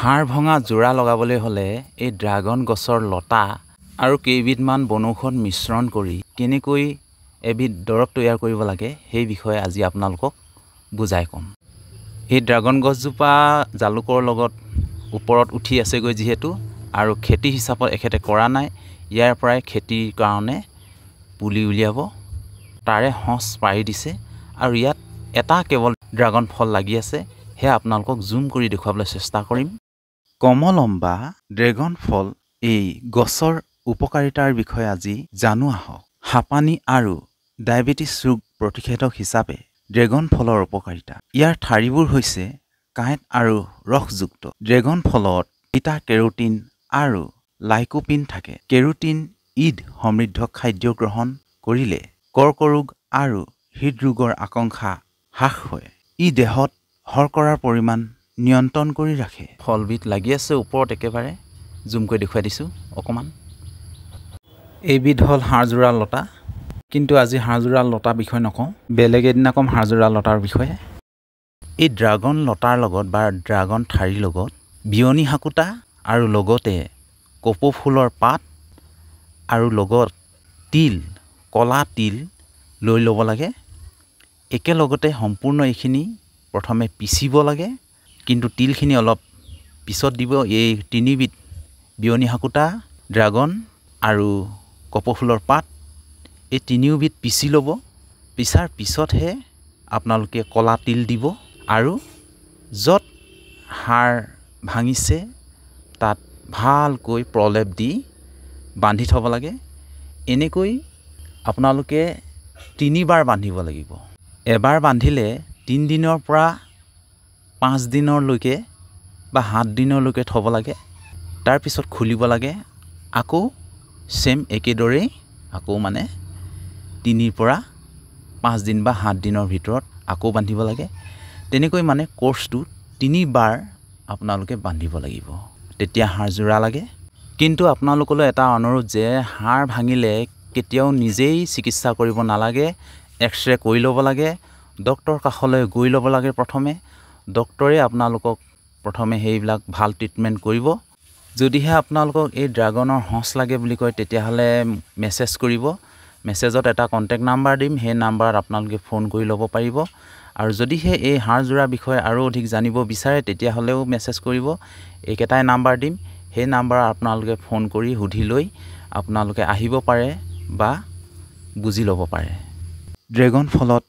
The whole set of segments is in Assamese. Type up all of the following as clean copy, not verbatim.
হাড় ভঙা জোৰা লগাবলৈ হ'লে এই ড্ৰাগন গছৰ লতা আৰু কেইবিধমান বনৌষধ মিশ্ৰণ কৰি কেনেকৈ এবিধ দৰৱ তৈয়াৰ কৰিব লাগে সেই বিষয়ে আজি আপোনালোকক বুজাই ক'ম। এই ড্ৰাগন গছজোপা জালুকৰ লগত ওপৰত উঠি আছেগৈ যিহেতু আৰু খেতি হিচাপত এখেতে কৰা নাই, ইয়াৰ পৰাই খেতিৰ কাৰণে পুলি উলিয়াব, তাৰে সঁচ পাৰি দিছে আৰু ইয়াত এটা কেৱল ড্ৰাগন ফল লাগি আছে, সেয়া আপোনালোকক জুম কৰি দেখুৱাবলৈ চেষ্টা কৰিম। কমলম্বা ড্ৰেগন ফল এই গছৰ উপকাৰিতাৰ বিষয়ে আজি জানো আহক। হাঁপানি আৰু ডায়েবেটিছ ৰোগ প্ৰতিষেধক হিচাপে ড্ৰেগন ফলৰ উপকাৰিতা। ইয়াৰ ঠাৰিবোৰ হৈছে কাঁইট আৰু ৰসযুক্ত। ড্ৰেগন ফলত বিটা কেৰোটিন আৰু লাইকোপিন থাকে। কেৰোটিন ইড সমৃদ্ধ খাদ্য গ্ৰহণ কৰিলে কৰ্কৰোগ আৰু হৃদৰোগৰ আশংকা হ্ৰাস হয়। ই দেহত শৰ্কৰাৰ পৰিমাণ নিয়ন্ত্ৰণ কৰি ৰাখে। ফলবিধ লাগি আছে ওপৰত, একেবাৰে জুম কৰি দেখুৱাই দিছোঁ অকণমান। এইবিধ হ'ল হাড়জোৰা লতা, কিন্তু আজি হাড়জোৰা লতাৰ বিষয়ে নকওঁ, বেলেগ এদিনা ক'ম হাড়জোৰা লতাৰ বিষয়ে। এই ড্ৰাগন লতাৰ লগত বা ড্ৰাগন ঠাৰিৰ লগত বিয়নি শাকুতা আৰু লগতে কপৌ ফুলৰ পাত আৰু লগত তিল, ক'লা তিল লৈ ল'ব লাগে। একেলগতে সম্পূৰ্ণ এইখিনি প্ৰথমে পিচিব লাগে, কিন্তু তিলখিনি অলপ পিছত দিব। এই তিনিবিধ বিয়নি শাকুতা, ড্ৰাগন আৰু কপৌ ফুলৰ পাত, এই তিনিওবিধ পিচি ল'ব। পিছাৰ পিছতহে আপোনালোকে ক'লা তিল দিব আৰু য'ত হাড় ভাঙিছে তাত ভালকৈ প্ৰলেপ দি বান্ধি থ'ব লাগে। এনেকৈ আপোনালোকে 3বাৰ বান্ধিব লাগিব। এবাৰ বান্ধিলে 3 দিনৰ পৰা 5 দিনলৈকে বা 7 দিনলৈকে থ'ব লাগে। তাৰপিছত খুলিব লাগে, আকৌ চেম একেদৰেই আকৌ 3 পৰা 5 দিন বা 7 দিনৰ ভিতৰত আকৌ বান্ধিব লাগে। তেনেকৈ কোৰ্চটো 3বাৰ আপোনালোকে বান্ধিব লাগিব, তেতিয়া হাড়জোৰা লাগে। কিন্তু আপোনালোকলৈ এটা অনুৰোধ যে হাড় ভাঙিলে কেতিয়াও নিজেই চিকিৎসা কৰিব নালাগে, এক্সৰে কৰি ল'ব লাগে, ডক্টৰৰ কাষলৈ গৈ ল'ব লাগে। প্ৰথমে ডক্টৰে আপোনালোকক প্ৰথমে সেইবিলাক ভাল ট্ৰিটমেণ্ট কৰিব। যদিহে আপোনালোকক এই ড্ৰাগনৰ সঁচ লাগে বুলি কয় তেতিয়াহ'লে মেছেজ কৰিব। মেছেজত এটা কণ্টেক্ট নাম্বাৰ দিম, সেই নাম্বাৰত আপোনালোকে ফোন কৰি ল'ব পাৰিব। আৰু যদিহে এই হাড়জোৰাৰ বিষয়ে আৰু অধিক জানিব বিচাৰে তেতিয়াহ'লেও মেছেজ কৰিব, এইকেইটাই নাম্বাৰ দিম। সেই নাম্বাৰত আপোনালোকে ফোন কৰি সুধি লৈ আপোনালোকে আহিব পাৰে বা বুজি ল'ব পাৰে। ড্ৰেগন ফলত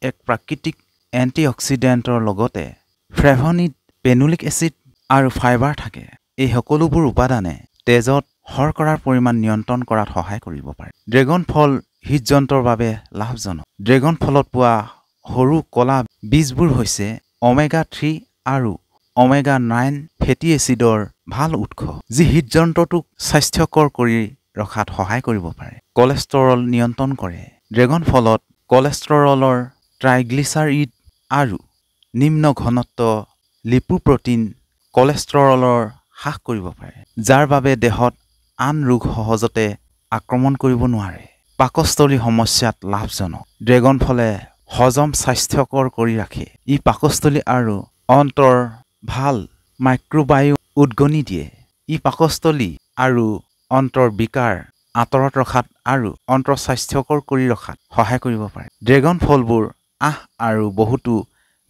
এক প্ৰাকৃতিক এণ্টিঅক্সিডেণ্টৰ লগতে ফ্লেভন'ইড, পেনোলিক এচিড আৰু ফাইবাৰ থাকে। এই সকলোবোৰ উপাদানে তেজত শৰ্কৰাৰ পৰিমাণ নিয়ন্ত্ৰণ কৰাত সহায় কৰিব পাৰে। ড্ৰেগন ফল হৃদযন্ত্ৰৰ বাবে লাভজনক। ড্ৰেগন ফলত পোৱা সৰু ক'লা বীজবোৰ হৈছে omega-3 আৰু omega-9 ফেটি এচিডৰ ভাল উৎস, যি হৃদযন্ত্ৰটোক স্বাস্থ্যকৰ কৰি ৰখাত সহায় কৰিব পাৰে। কলেষ্টৰল নিয়ন্ত্ৰণ কৰে। ড্ৰেগন ফলত কলেষ্টৰলৰ ট্ৰাইগ্লিচাৰিড আৰু নিম্ন ঘনত্ব লিপোপ্ৰটিন কলেষ্টৰলৰ হ্ৰাস কৰিব পাৰে, যাৰ বাবে দেহত আন ৰোগ সহজতে আক্ৰমণ কৰিব নোৱাৰে। পাকস্থলী সমস্যাত লাভজনক। ড্ৰেগন ফলে হজম স্বাস্থ্যকৰ কৰি ৰাখে। ই পাকস্থলী আৰু অন্ত্ৰৰ ভাল মাইক্ৰ'বায়'ম উদগনি দিয়ে। ই পাকস্থলী আৰু অন্ত্ৰৰ বিকাৰ আঁতৰত ৰখাত আৰু অন্ত্ৰ স্বাস্থ্যকৰ কৰি ৰখাত সহায় কৰিব পাৰে। ড্ৰেগন ফলবোৰ আঁহ আৰু বহুতো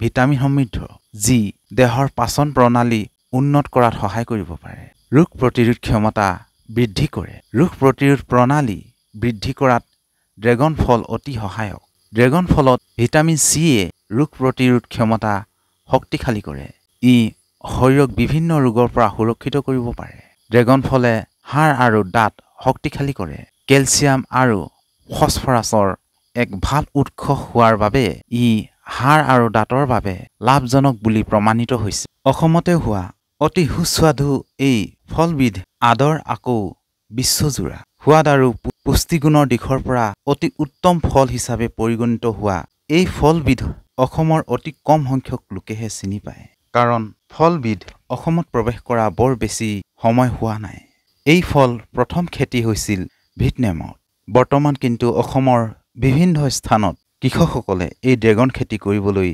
ভিটামিন সমৃদ্ধ, যি দেহৰ পাচন প্ৰণালী উন্নত কৰাত সহায় কৰিব পাৰে। ৰোগ প্ৰতিৰোধ ক্ষমতা বৃদ্ধি কৰে। ৰোগ প্ৰতিৰোধ প্ৰণালী বৃদ্ধি কৰাত ড্ৰেগন ফল অতি সহায়ক। ড্ৰেগন ফলত ভিটামিন চিয়ে ৰোগ প্ৰতিৰোধ ক্ষমতা শক্তিশালী কৰে। ই শৰীৰক বিভিন্ন ৰোগৰ পৰা সুৰক্ষিত কৰিব পাৰে। ড্ৰেগন ফলে হাড় আৰু দাঁত শক্তিশালী কৰে। কেলছিয়াম আৰু ফছফৰাছৰ এক ভাল উৎস হোৱাৰ বাবে ই হাড় আৰু দাঁতৰ বাবে লাভজনক বুলি প্ৰমাণিত হৈছে। অসমতে হোৱা অতি সুস্বাদু এই ফলবিধ আদৰ আকৌ বিশ্বজোৰা সোৱাদ আৰু পুষ্টিগুণৰ দিশৰ পৰা অতি উত্তম ফল হিচাপে পৰিগণিত হোৱা এই ফলবিধ অসমৰ অতি কম সংখ্যক লোকেহে চিনি পায়, কাৰণ ফলবিধ অসমত প্ৰৱেশ কৰা বৰ বেছি সময় হোৱা নাই। এই ফল প্ৰথম খেতি হৈছিল ভিয়েটনামত। বৰ্তমান কিন্তু অসমৰ বিভিন্ন স্থানত কৃষকসকলে এই ড্ৰেগন খেতি কৰিবলৈ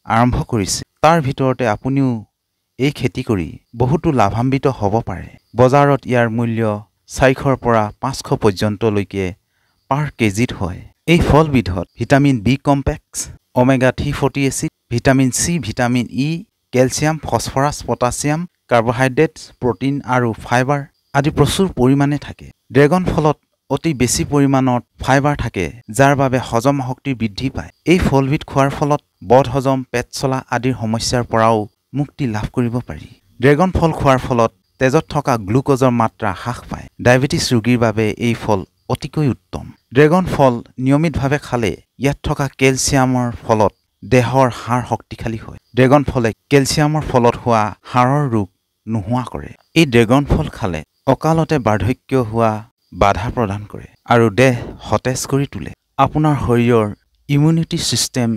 আৰম্ভ কৰিছে। তাৰ ভিতৰতে আপুনিও এই খেতি কৰি বহুতো লাভান্বিত হ'ব পাৰে। বজাৰত ইয়াৰ মূল্য 400 পৰা 500 পৰ্যন্তলৈকে পাৰ কেজিত হয়। এই ফলবিধত vitamin B complex, omega 3 fatty acid, vitamin C, vitamin E, calcium, phosphorus, potassium, carbohydrate, protein আৰু ফাইবাৰ আদি প্ৰচুৰ পৰিমাণে থাকে। ড্ৰেগন ফলত অতি বেছি পৰিমাণত ফাইবাৰ থাকে, যাৰ বাবে হজম শক্তি বৃদ্ধি পায়। এই ফলবিধ খোৱাৰ ফলত বদহজম, পেট চলা আদিৰ সমস্যাৰ পৰাও মুক্তি লাভ কৰিব পাৰি। ড্ৰেগন ফল খোৱাৰ ফলত তেজত থকা গ্লুক'জৰ মাত্ৰা হ্ৰাস পায়। ডায়েবেটিছ ৰোগীৰ বাবে এই ফল অতিকৈ উত্তম। ড্ৰেগন ফল নিয়মিতভাৱে খালে ইয়াত থকা কেলছিয়ামৰ ফলত দেহৰ হাড় শক্তিশালী হয়। ড্ৰেগন ফলে কেলছিয়ামৰ ফলত হোৱা হাড়ৰ ৰোগ নোহোৱা কৰে। এই ড্ৰেগন ফল খালে অকালতে বাৰ্ধক্য হোৱা বাধা প্ৰদান কৰে আৰু দেহ সতেজ কৰি তোলে। আপোনাৰ শৰীৰৰ ইমিউনিটি ছিষ্টেম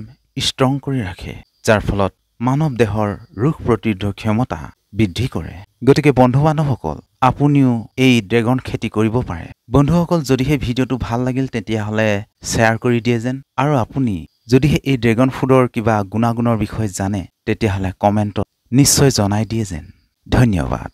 ষ্ট্ৰং কৰি ৰাখে, যাৰ ফলত মানৱ দেহৰ ৰোগ প্ৰতিৰোধক ক্ষমতা বৃদ্ধি কৰে। গতিকে বন্ধু-বান্ধৱসকল, আপুনিও এই ড্ৰেগন খেতি কৰিব পাৰে। বন্ধুসকল, যদিহে ভিডিঅ'টো ভাল লাগিল তেতিয়াহ'লে শ্বেয়াৰ কৰি দিয়ে যেন, আৰু আপুনি যদিহে এই ড্ৰেগন ফুডৰ কিবা গুণাগুণৰ বিষয়ে জানে তেতিয়াহ'লে কমেণ্টত নিশ্চয় জনাই দিয়ে যেন। ধন্যবাদ।